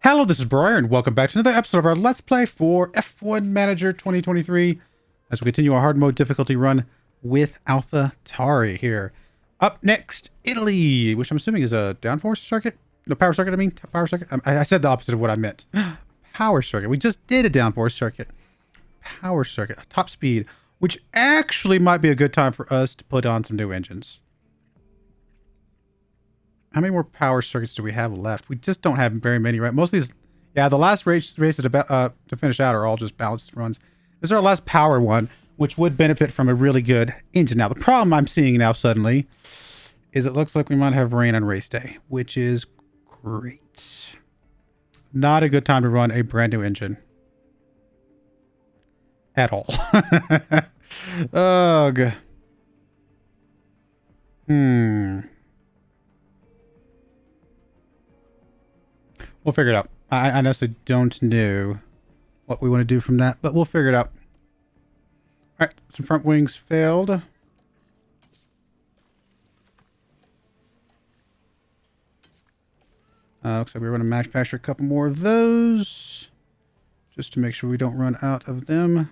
Hello, this is Broyar, and welcome back to another episode of our Let's Play for F1 Manager 2023 as we continue our hard mode difficulty run with Alfa Tauri here. Up next, Italy, which I'm assuming is a downforce circuit? No, power circuit, I mean. Power circuit? I said the opposite of what I meant. Power circuit. We just did a downforce circuit. Power circuit. Top speed, which actually might be a good time for us to put on some new engines. How many more power circuits do we have left? We just don't have very many, right? Most of these, yeah, the last races to finish out are all just balanced runs. This is our last power one, which would benefit from a really good engine. Now, the problem I'm seeing now suddenly is it looks like we might have rain on race day, which is great. Not a good time to run a brand new engine. At all. Ugh. We'll figure it out. I honestly don't know what we want to do from that, but we'll figure it out. All right, some front wings failed. Looks like we're going to manufacture a couple more of those just to make sure we don't run out of them.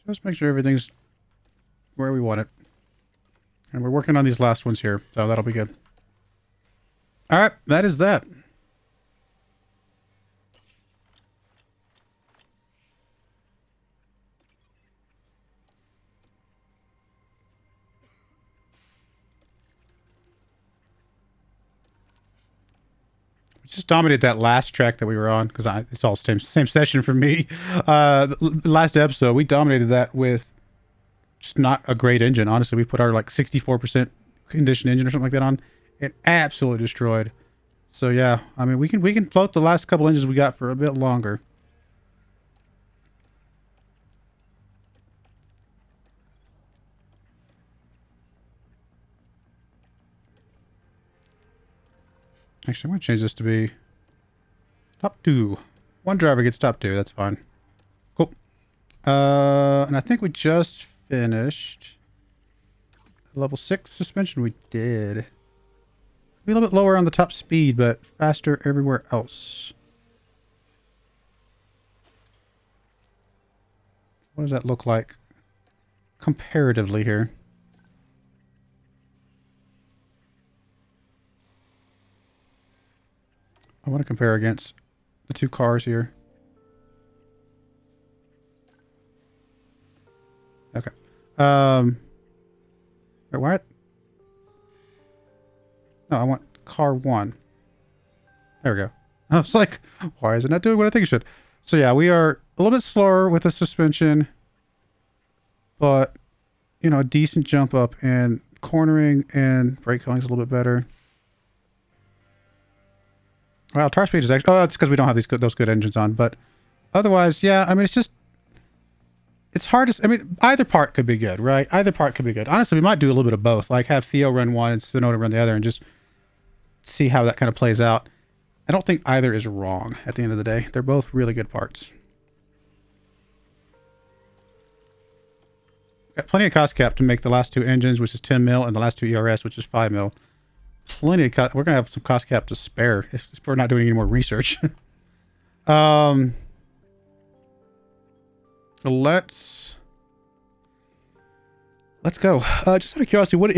Just make sure everything's where we want it. And we're working on these last ones here, so that'll be good. All right, that is that. We just dominated that last track that we were on because it's all same session for me. The last episode, we dominated that with just not a great engine. Honestly, we put our like 64% condition engine or something like that on. It absolutely destroyed. So yeah, I mean we can float the last couple engines we got for a bit longer. Actually, I'm gonna change this to be top 2. One driver gets top 2. That's fine. Cool. And I think we just finished level 6 suspension. We did. Be a little bit lower on the top speed, but faster everywhere else. What does that look like comparatively here? I want to compare against the two cars here. Okay. Wait, what? No, I want car 1. There we go. I was like, why is it not doing what I think it should? So yeah, we are a little bit slower with the suspension, but you know, a decent jump up in cornering and brake filling is a little bit better. Well, tire speed is actually... Oh, that's because we don't have those good engines on. But otherwise, yeah, I mean, it's hard to... I mean, either part could be good, right? Either part could be good. Honestly, we might do a little bit of both. Like, have THEO run one and Sonoda run the other and just see how that kind of plays out. I don't think either is wrong at the end of the day. They're both really good parts. Got plenty of cost cap to make the last 2 engines, which is 10 mil, and the last 2 ERS, which is 5 mil. Plenty of we're gonna have some cost cap to spare if we're not doing any more research. Let's go. Just out of curiosity, what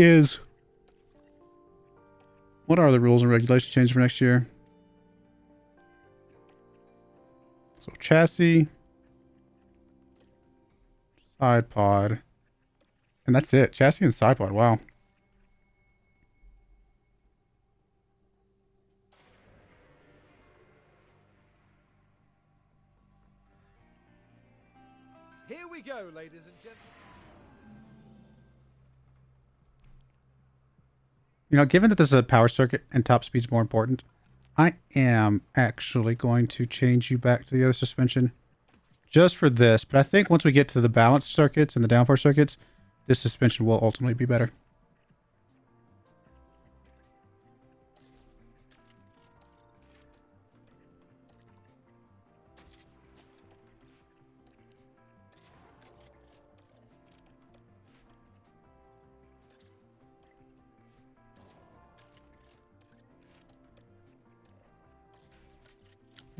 are the rules and regulations change for next year? So chassis, side pod, and that's it. Chassis and side pod. Wow. Here we go, ladies and gentlemen. You know, given that this is a power circuit and top speed is more important, I am actually going to change you back to the other suspension just for this. But I think once we get to the balanced circuits and the downforce circuits, this suspension will ultimately be better.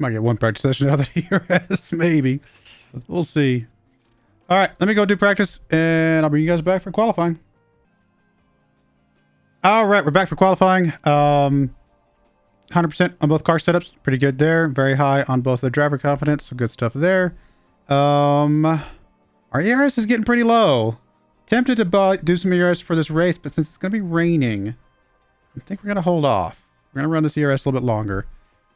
Might get one practice session out of the ERS, maybe. We'll see. All right, let me go do practice, and I'll bring you guys back for qualifying. All right, we're back for qualifying. 100% on both car setups. Pretty good there. Very high on both the driver confidence. So good stuff there. Our ERS is getting pretty low. Tempted to do some ERS for this race, but since it's going to be raining, I think we're going to hold off. We're going to run this ERS a little bit longer.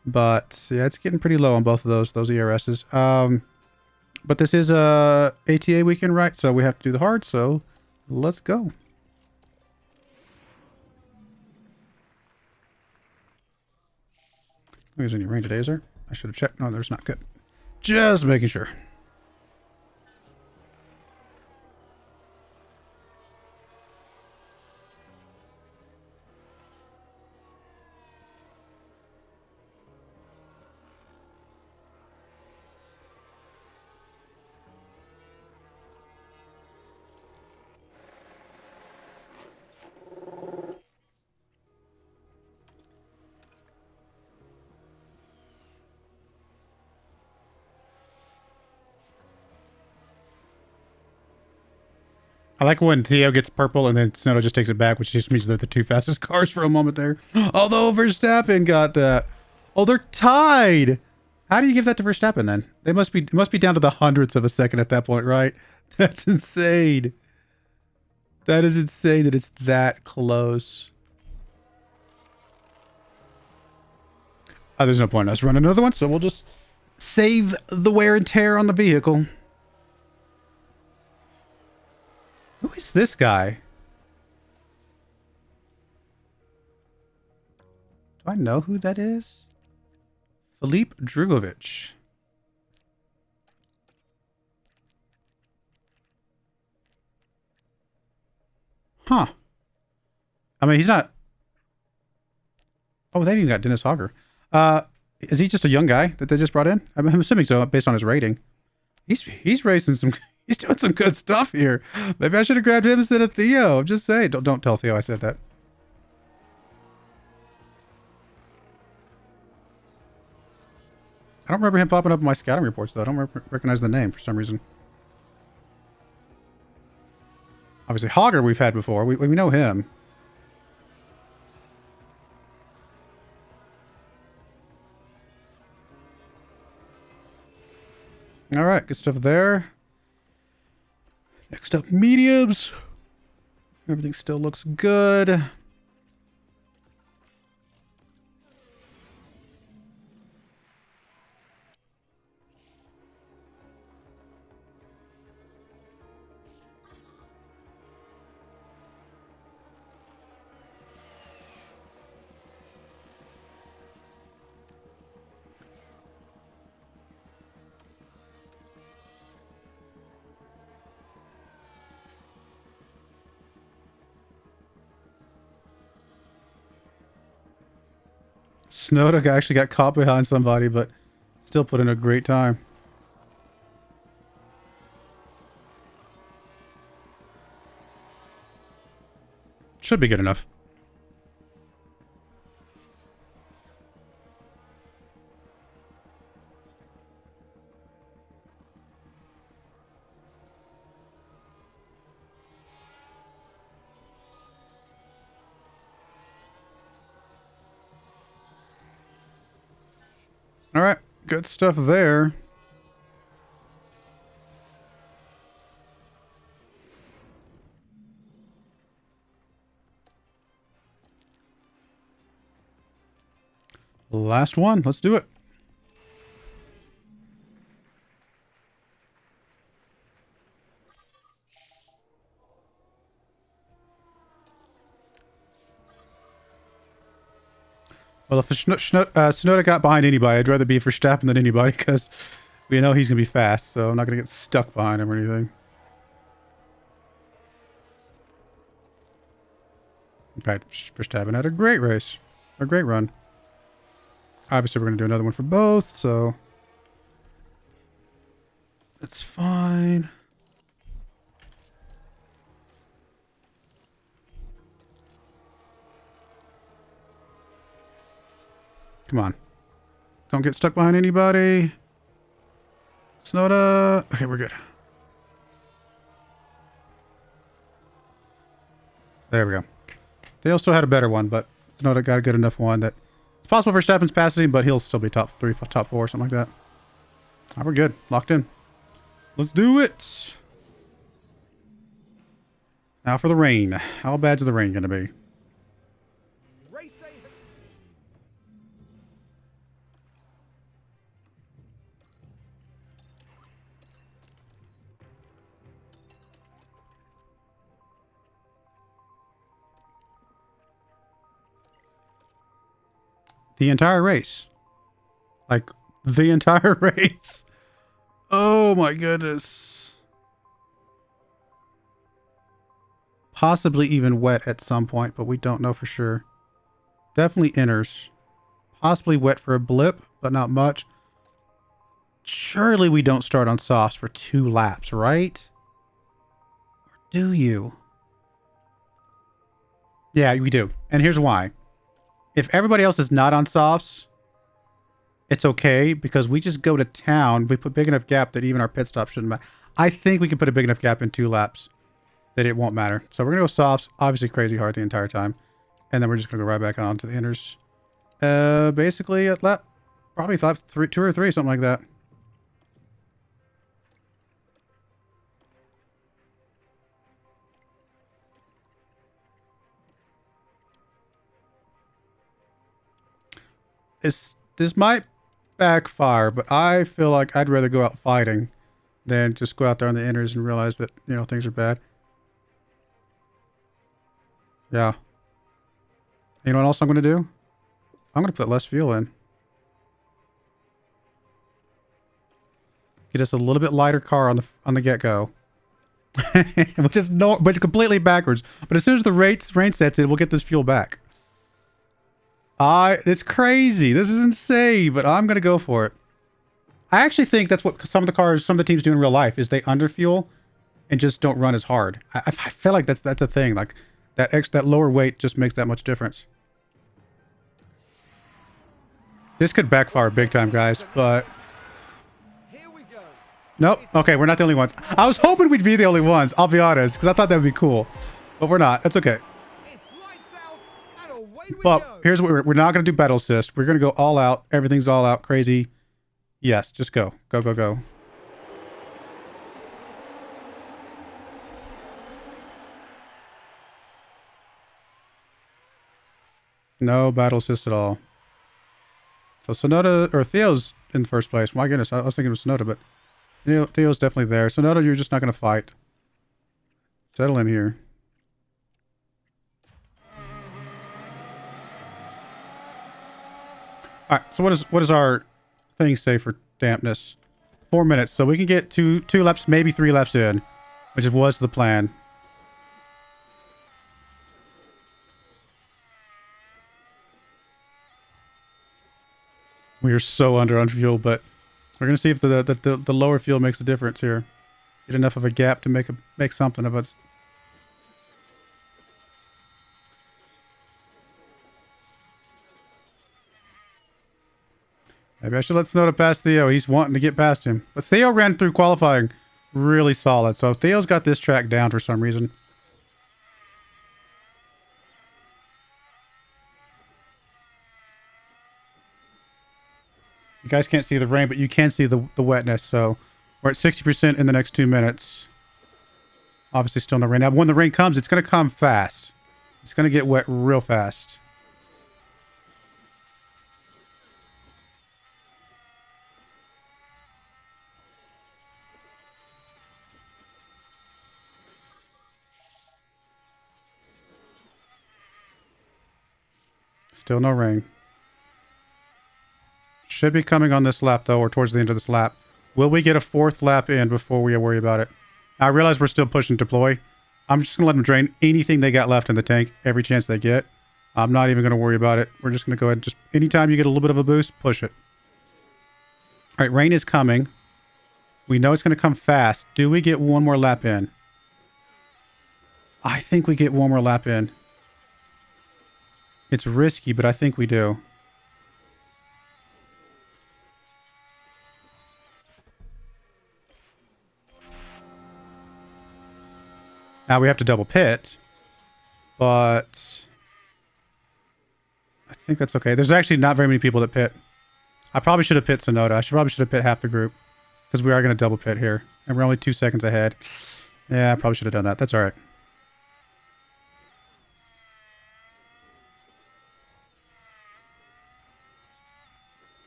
But yeah, it's getting pretty low on both of those ERSs. But this is a ATA weekend, right? So we have to do the hard. So let's go. There's any rain today, is there? I should have checked. No, there's not. Good. Just making sure. I like when THEO gets purple and then Snowdo just takes it back, which just means they're the two fastest cars for a moment there. Although Verstappen got that. Oh, they're tied. How do you give that to Verstappen then? They must be down to the hundredths of a second at that point, right? That's insane. That is insane that it's that close. There's no point in us running another one, so we'll just save the wear and tear on the vehicle. Who is this guy? Do I know who that is? Filip Drugovich. Huh. I mean, he's not... Oh, they've even got Dennis Hogger. Is he just a young guy that they just brought in? I'm assuming so, based on his rating. He's racing some... He's doing some good stuff here. Maybe I should have grabbed him instead of THEO. I'm just saying. Don't tell THEO I said that. I don't remember him popping up in my scouting reports, though. I don't recognize the name for some reason. Obviously, Hogger we've had before. We know him. All right, good stuff there. Next up, mediums. Everything still looks good. Snowdo actually got caught behind somebody, but still put in a great time. Should be good enough. All right, good stuff there. Last one, let's do it. Well, if Tsunoda got behind anybody, I'd rather be Verstappen than anybody because we know he's going to be fast, so I'm not going to get stuck behind him or anything. In fact, Verstappen had a great race. A great run. Obviously, we're going to do another one for both, so that's fine. Come on. Don't get stuck behind anybody. Sonoda. Okay, we're good. There we go. They still had a better one, but Sonoda got a good enough one that it's possible Verstappen's passing him, but he'll still be top 3, top 4, something like that. All right, we're good. Locked in. Let's do it. Now for the rain. How bad's the rain going to be? Race day has... The entire race. Like, the entire race. Oh my goodness. Possibly even wet at some point, but we don't know for sure. Definitely inners. Possibly wet for a blip, but not much. Surely we don't start on softs for 2 laps, right? Or do you? Yeah, we do. And here's why. If everybody else is not on softs, it's okay because we just go to town. We put big enough gap that even our pit stop shouldn't matter. I think we can put a big enough gap in 2 laps that it won't matter. So we're going to go softs, obviously crazy hard the entire time. And then we're just going to go right back on to the inners. Basically at lap, probably lap 2 or 3, something like that. This might backfire, but I feel like I'd rather go out fighting than just go out there on the inners and realize that, you know, things are bad. Yeah. You know what else I'm going to do? I'm going to put less fuel in. Get us a little bit lighter car on the get-go. Which is but completely backwards. But as soon as the rain sets in, we'll get this fuel back. It's crazy. This is insane, but I'm going to go for it. I actually think that's what some of the teams do in real life is they underfuel and just don't run as hard. I feel like that's a thing. Like that lower weight just makes that much difference. This could backfire big time, guys, but Here we go. nope. Okay, we're not the only ones. I was hoping we'd be the only ones, I'll be honest, because I thought that would be cool. But we're not. That's okay. It's lights out and away we But go. here's what we're not going to do battle assist. We're going to go all out. Everything's all out. Crazy. Yes, just go. Go, go, go. No battle assist at all. So Sonoda, or Theo's in first place. My goodness, I was thinking of Sonoda, but Theo's definitely there. Sonoda, you're just not going to fight. Settle in here. All right, so what does our thing say for dampness? 4 minutes, so we can get two laps, maybe 3 laps in, which was the plan. We are so under on fuel, but we're gonna see if the lower fuel makes a difference here. Get enough of a gap to make something of it. Maybe I should let Sonoda pass Theo. He's wanting to get past him. But Theo ran through qualifying really solid. So Theo's got this track down for some reason. You guys can't see the rain, but you can see the wetness. So we're at 60% in the next 2 minutes. Obviously still no rain. Now when the rain comes, it's going to come fast. It's going to get wet real fast. Still no rain. Should be coming on this lap, though, or towards the end of this lap. Will we get a 4th lap in before we worry about it? I realize we're still pushing deploy. I'm just going to let them drain anything they got left in the tank every chance they get. I'm not even going to worry about it. We're just going to go ahead and just... Anytime you get a little bit of a boost, push it. All right, rain is coming. We know it's going to come fast. Do we get 1 more lap in? I think we get 1 more lap in. It's risky, but I think we do. Now we have to double pit, but I think that's okay. There's actually not very many people that pit. I probably should have pit Sonoda. I probably should have pit half the group because we are going to double pit here. And we're only 2 seconds ahead. Yeah, I probably should have done that. That's all right.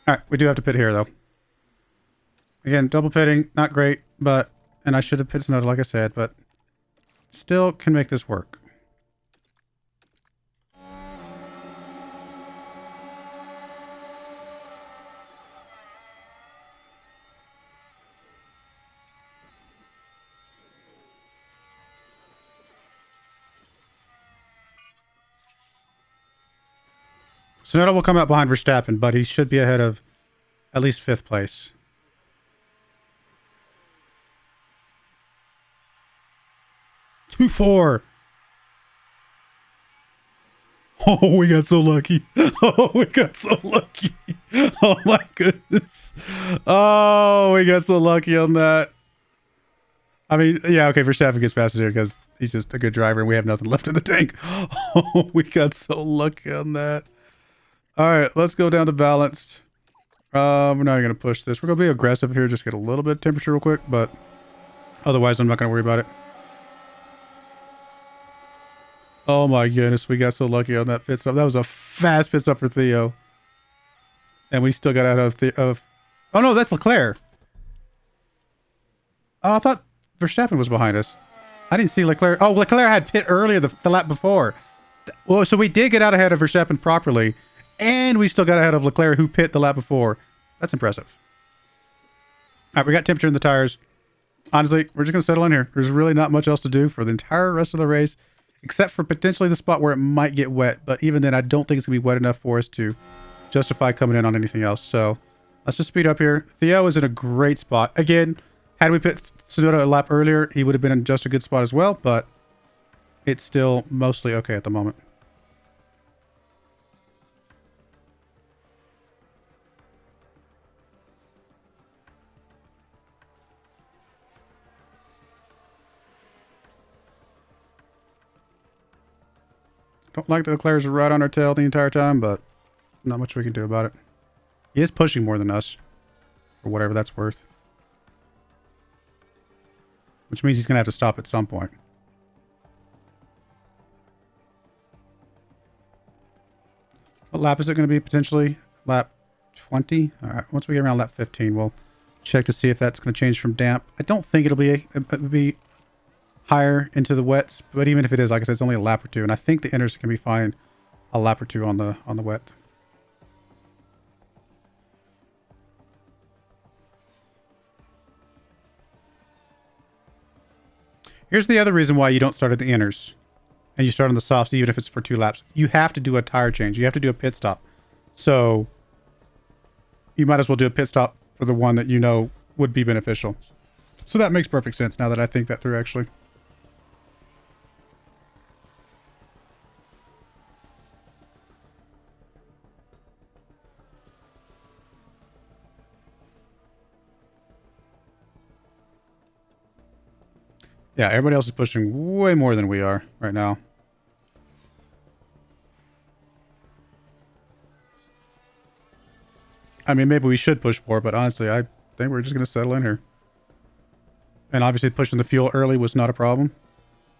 All right, we do have to pit here, though. Again, double pitting, not great, but... And I should have pit Sonoda, like I said, but... Still can make this work. Sonoda will come out behind Verstappen, but he should be ahead of at least 5th place. Two, 4. Oh, we got so lucky. Oh, we got so lucky. Oh my goodness. Oh, we got so lucky on that. I mean, yeah, okay, Verstappen gets past it here because he's just a good driver and we have nothing left in the tank. Oh, we got so lucky on that. All right, let's go down to balanced. We're not going to push this. We're going to be aggressive here, just get a little bit of temperature real quick, but otherwise I'm not going to worry about it. Oh my goodness, we got so lucky on that pit stop. That was a fast pit stop for THEO. And we still got out of oh no, that's Leclerc. Oh, I thought Verstappen was behind us. I didn't see Leclerc. Oh, Leclerc had pit earlier the lap before. Well, so we did get out ahead of Verstappen properly. And we still got ahead of Leclerc, who pit the lap before. That's impressive. All right, we got temperature in the tires. Honestly, we're just going to settle in here. There's really not much else to do for the entire rest of the race, except for potentially the spot where it might get wet. But even then, I don't think it's going to be wet enough for us to justify coming in on anything else. So let's just speed up here. THEO is in a great spot. Again, had we put Tsunoda a lap earlier, he would have been in just a good spot as well, but it's still mostly okay at the moment. Don't like that Leclerc's right on our tail the entire time, but not much we can do about it. He is pushing more than us, or whatever that's worth. Which means he's going to have to stop at some point. What lap is it going to be potentially? Lap 20? All right, once we get around lap 15, we'll check to see if that's going to change from damp. I don't think it'll be higher into the wets, but even if it is, like I said, it's only a lap or two, and I think the inners can be fine a lap or two on the wet. Here's the other reason why you don't start at the inners and you start on the softs, even if it's for 2 laps. You have to do a tire change. You have to do a pit stop. So you might as well do a pit stop for the one that you know would be beneficial. So that makes perfect sense now that I think that through, actually. Yeah, everybody else is pushing way more than we are right now. I mean, maybe we should push more, but honestly, I think we're just going to settle in here. And obviously pushing the fuel early was not a problem.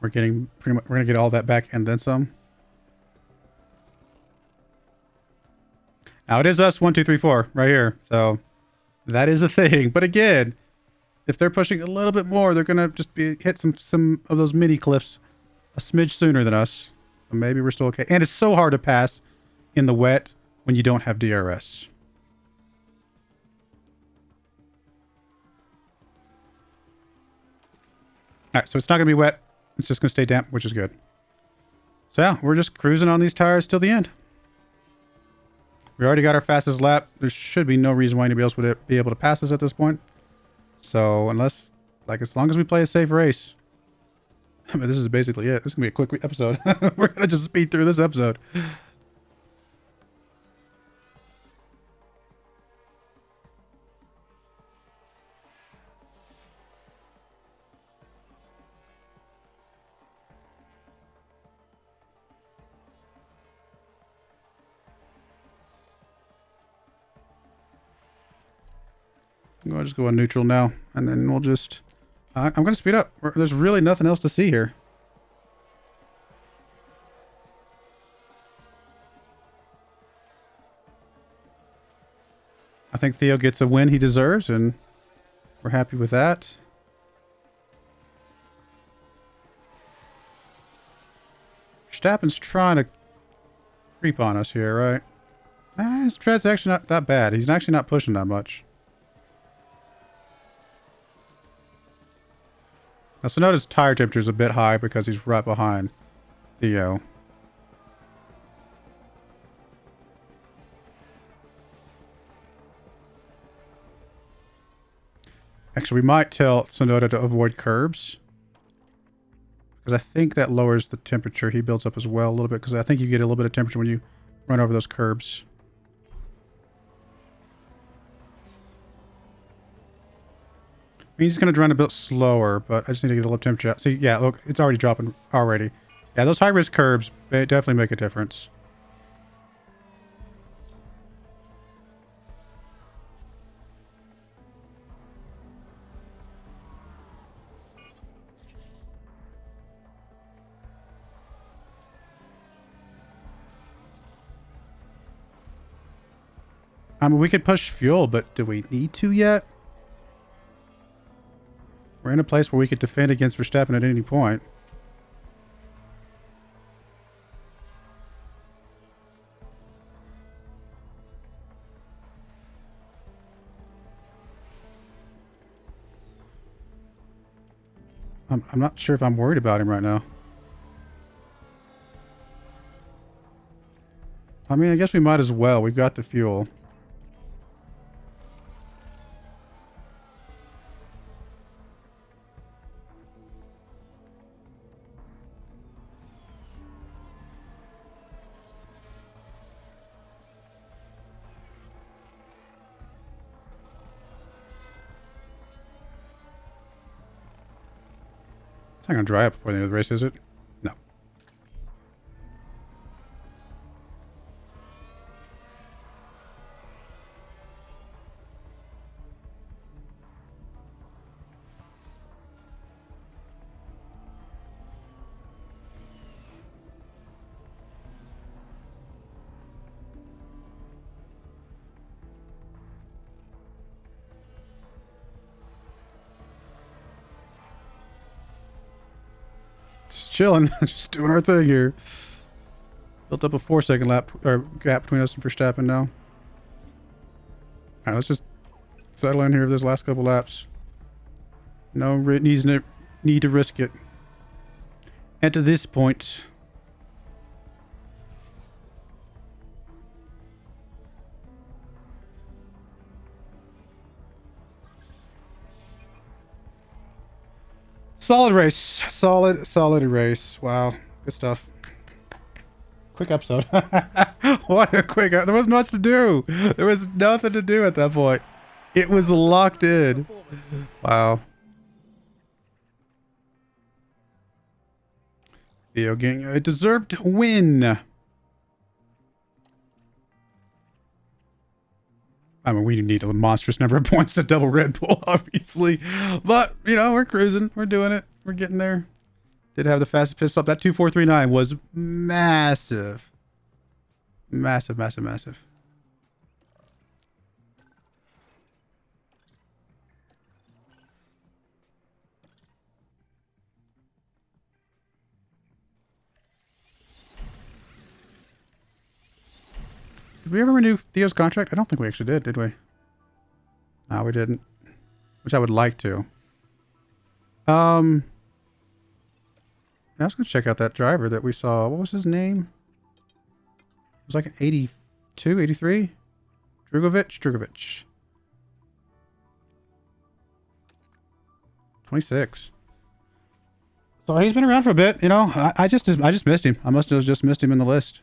We're getting pretty much, we're going to get all that back and then some. Now it is us 1, 2, 3, 4 right here. So that is a thing. But again, if they're pushing a little bit more, they're going to just hit some of those mini cliffs a smidge sooner than us. So maybe we're still okay. And it's so hard to pass in the wet when you don't have DRS. All right, so it's not going to be wet. It's just going to stay damp, which is good. So yeah, we're just cruising on these tires till the end. We already got our fastest lap. There should be no reason why anybody else would be able to pass us at this point. So unless, like, as long as we play a safe race. I mean, this is basically it. This is going to be a quick episode. We're going to just speed through this episode. I'm going to just go on neutral now, and then we'll just... I'm going to speed up. There's really nothing else to see here. I think Theo gets a win he deserves, and we're happy with that. Verstappen's trying to creep on us here, right? His tread's actually not that bad. He's actually not pushing that much. Now, so notice tire temperature is a bit high because he's right behind Theo. Actually, we might tell Sonoda to avoid curbs, because I think that lowers the temperature he builds up as well a little bit, because I think you get a little bit of temperature when you run over those curbs. I mean, he's going to run a bit slower, but I just need to get a little temperature out. See, yeah, look, it's already dropping already. Yeah, those high-risk curbs, they definitely make a difference. I mean, we could push fuel, but do we need to yet? We're in a place where we could defend against Verstappen at any point. I'm not sure if I'm worried about him right now. I mean, I guess we might as well. We've got the fuel. It's not going to dry up before the end of the race, is it? No. Just chilling, just doing our thing here. Built up a 4-second lap or gap between us and Verstappen now. All right, let's just settle in here for those last couple laps. No need to risk it. And to this point, solid race. Solid race. Wow. Good stuff. Quick episode. What a quick... There wasn't much to do. There was nothing to do at that point. It was locked in. Wow. Theo getting a deserved win. I mean, we need a monstrous number of points to double Red Bull, obviously. But, you know, we're cruising. We're doing it. We're getting there. Did have the fastest pit stop. That 2:4.39 was massive. Massive, massive, massive. Did we ever renew Theo's contract? I don't think we actually did we? No, we didn't. Which I would like to. I was going to check out that driver that we saw. What was his name? It was like an 82, 83? Drugovic. 26. So he's been around for a bit, you know. I just missed him. I must have just missed him in the list.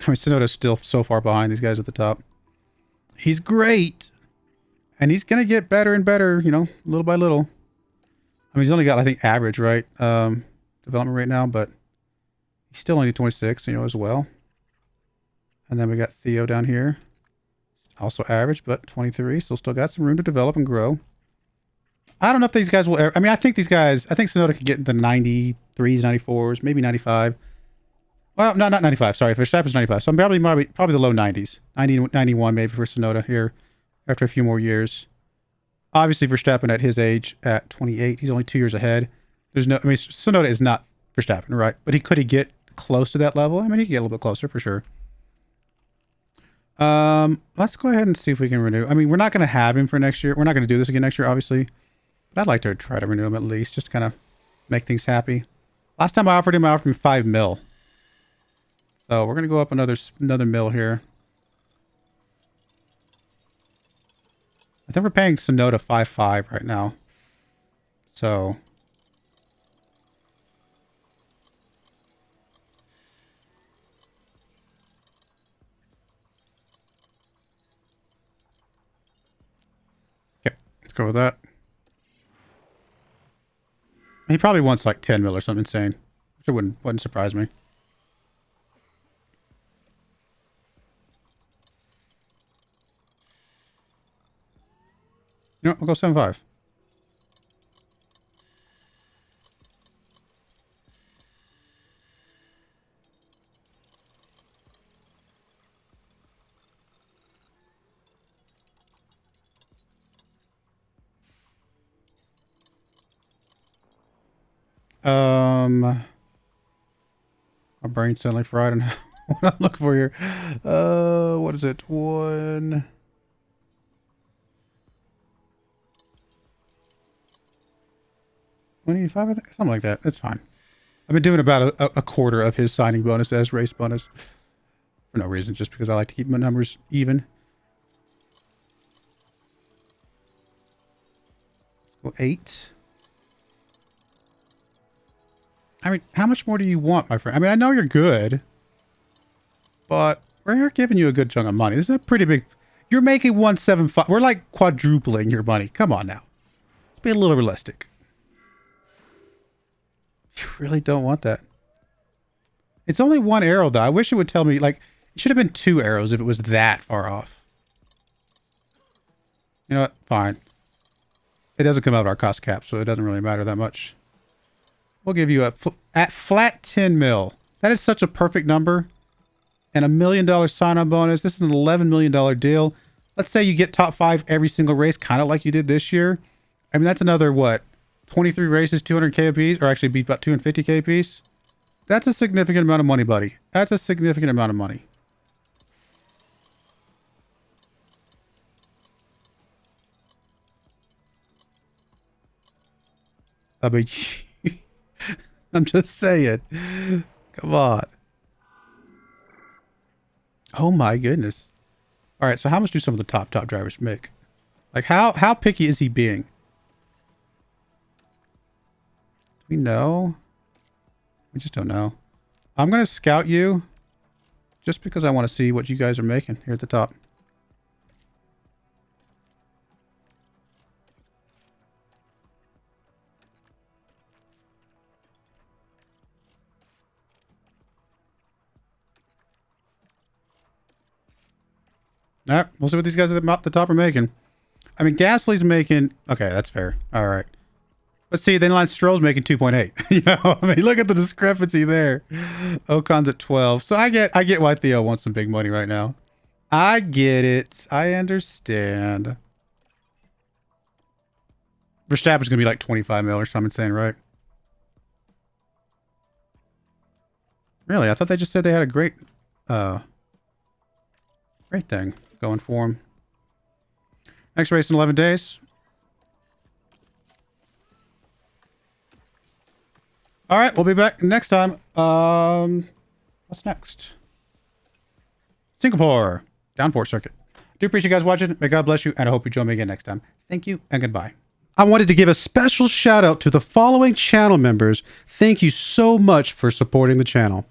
I mean, Sonoda's still so far behind these guys at the top. He's great. And he's going to get better and better, you know, little by little. I mean, he's only got, I think, average, right? Development right now, but he still only 26, you know, as well. And then we got THEO down here. Also average, but 23. So still got some room to develop and grow. I don't know if these guys will ever... I mean, I think these guys... I think Tsunoda could get into 93s, 94s, maybe 95. Well, no, not 95. Sorry, Verstappen's 95. So probably the low 90s. 90, 91 maybe for Tsunoda here after a few more years. Obviously, Verstappen at his age at 28. He's only 2 years ahead. There's no... I mean, Tsunoda is not Verstappen, right? But could he get close to that level? I mean, he could get a little bit closer for sure. Let's go ahead and see if we can renew. I mean, we're not going to have him for next year. We're not going to do this again next year, obviously. But I'd like to try to renew him at least, just to kind of make things happy. Last time I offered him 5 mil. So we're going to go up another mil here. I think we're paying Tsunoda 5.5 right now. So... go with that. He probably wants like 10 mil or something insane, which wouldn't surprise me. You know, we'll go 7.5. My brain's suddenly fried on what I'm looking for here. What is it? 185, I think, something like that. That's fine. I've been doing about a quarter of his signing bonus as race bonus for no reason, just because I like to keep my numbers even. Let's go 8. I mean, how much more do you want, my friend? I mean, I know you're good, but we're giving you a good chunk of money. This is a pretty big... You're making 175. We're like quadrupling your money. Come on now. Let's be a little realistic. You really don't want that. It's only 1 arrow, though. I wish it would tell me, like, it should have been 2 arrows if it was that far off. You know what? Fine. It doesn't come out of our cost cap, so it doesn't really matter that much. We'll give you at flat 10 mil. That is such a perfect number. And $1 million sign-on bonus. This is an $11 million deal. Let's say you get top 5 every single race, kind of like you did this year. I mean, that's another, what, 23 races, 200K apiece, or actually be about 250K apiece. That's a significant amount of money, buddy. That's a significant amount of money. I mean... I'm just saying. Come on. Oh my goodness. All right, so how much do some of the top drivers make? Like how picky is he being? Do we know? We just don't know. I'm going to scout you just because I want to see what you guys are making here at the top. All right, we'll see what these guys at the top are making. I mean, Gasly's making... Okay, that's fair. All right. Let's see, then Lance Stroll's making 2.8. You know, I mean, look at the discrepancy there. Ocon's at 12. So I get why THEO wants some big money right now. I get it. I understand. Verstappen's going to be like 25 mil or something insane, right? Really? I thought they just said they had a great thing going for him. Next race in 11 days. All right, we'll be back next time. What's next? Singapore downforce circuit. Do appreciate you guys watching. May God bless you, and I hope you join me again next time. Thank you and goodbye. I wanted to give a special shout out to the following channel members. Thank you so much for supporting the channel.